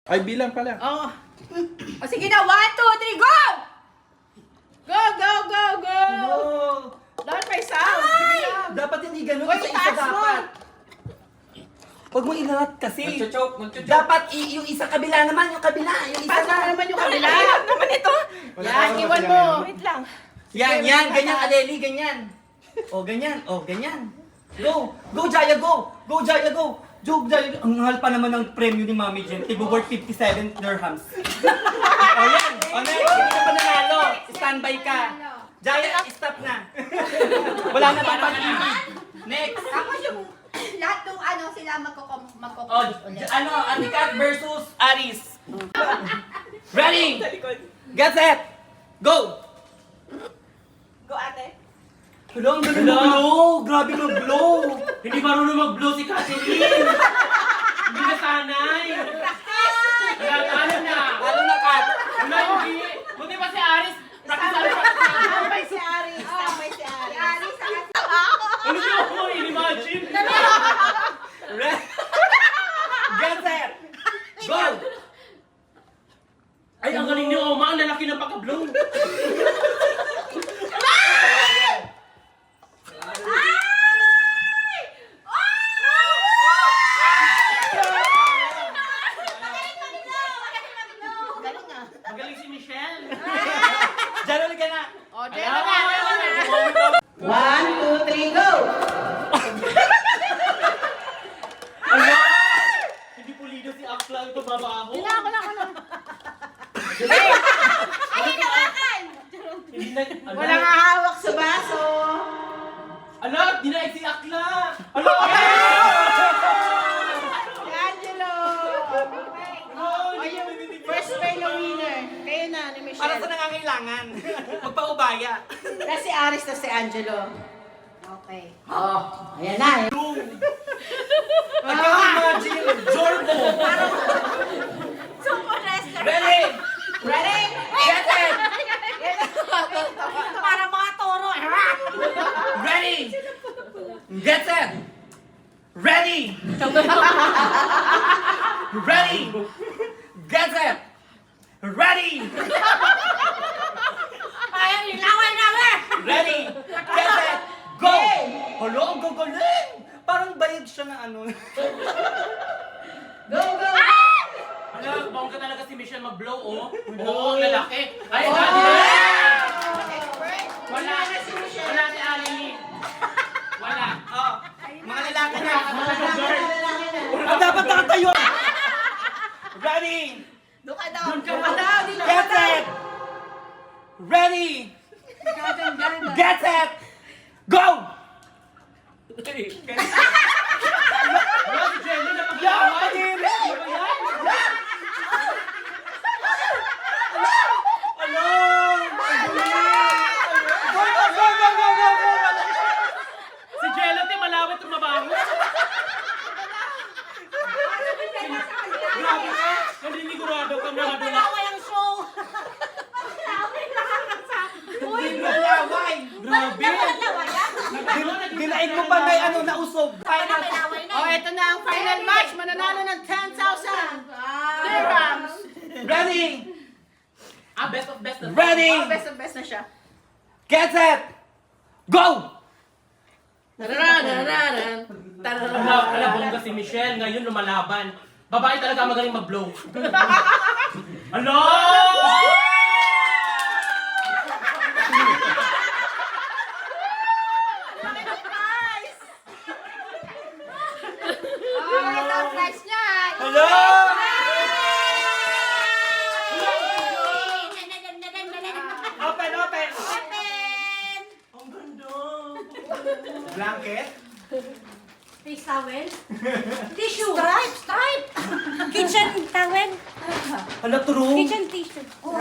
Ay, bilang pala. Oo. O sige na, 1, 2, 3, go! Go, go, go, go! No! Dapat may sound. Sige na. Dapat hindi ganun. Uy, Isa-isa taas mo. dapat. Huwag mo inangat kasi. Magchochoke. Dapat yung isa kabila naman, yung kabila. Yung isa Pasok na. na naman yung kabila. Iwan naman ito. Yan, iwan mo. Wait lang. Yan, ganyan, Adeli, ganyan. O, ganyan, ganyan. Go! Go, Jaya, go! Go, Jaya, go! Go, Jaya, go! Ang mahal pa naman ng premyo ni Mami Jen. Worth 57 dirhams. O, yan. O, next, hindi ka pa nanalo. Standby ka. Jaya, stop na. Wala na ba pag-ibig? Next. Tapos yung lahat ng ano sila O, magko-compete ulit. Anikat versus Aris. Ready? Get set! Go! Go, ate. Hello, ang galing mag-blow! Grabe mag-blow! Hindi marunong mag-blow si Catherine! Hindi na sanay! Ano na? Ano na, Kat? Wala, hindi! Buti pa si Aris! Practice. Tambay si Aris. Tambay si Aris. Yari sa Ano siya ako? Imagine! Get set! Go! Ay, ang galing ni Oma! Ang lalaki ng pagka-blow! Galing ah. Magaling si Michelle! Diyan ulit ka na! O, Jen na. 1, 2, 3, go! Hindi pulido si Akla ito babaho! Ako lang. Ay, nawakan! Hindi na... Walang hahawak sa baso. Ala! Dinaig si Akla! Ala! Si Angelo. O, yung first pay na winner. Kayo na, ni Para sa Michelle. nangangailangan. Magpaubaya. Kasi si Aris na si Angelo. Okay. Oh, ayan na. Imagine, Jorbo! Super wrestler. Ready! Ready? Get set! Para mga toro. Ready! Get set! Ready! Ready! Get set! Ready! Ay, ilawan namin! Ready! Get set! Go! Hala, ang gagaling! Parang bayad siya na ano. Go, go! Ala! Bongga talaga si Michelle mag-blow, oh! Oo, ang lalaki! Ay, Oh! dati na! Expert! Wala! Wala si Aline! Wala! Oh, mga lalaki na. Lalaki na. Dapat nakatayo! Ready! Doon ka daw. Doon ka Doon daw. Dito Get ka daw. set! Ready! Get set! Go! Wala si Jelly na Yan! pag-away! Kadiri! Ano ba yan? Ano? Go, go, go, go, go, go, go! Si Jelly, di malawit at mabango! Grabe ka! Naninigurado ka na nadula! Walang show. Laway! Grabe! Dinaig mo pa may ano nausog. Final. Oh, ito na ang final match. Mananalo ng 10,000 dirhams. Ready! Ah, best of best na. Ready! Oh, best of best na siya. Get set! Go! Tararararan. Ala, bongga si Michelle. Ngayon lumalaban. Babae talaga magaling mag-blow. Ala! Oh, ito ang price niya. Hello! Open, open! Open! Ang ganda! Blanket? Face towel? Tissue. Stripe. Kitchen towel. Hala, true. Kitchen tissue. Oh,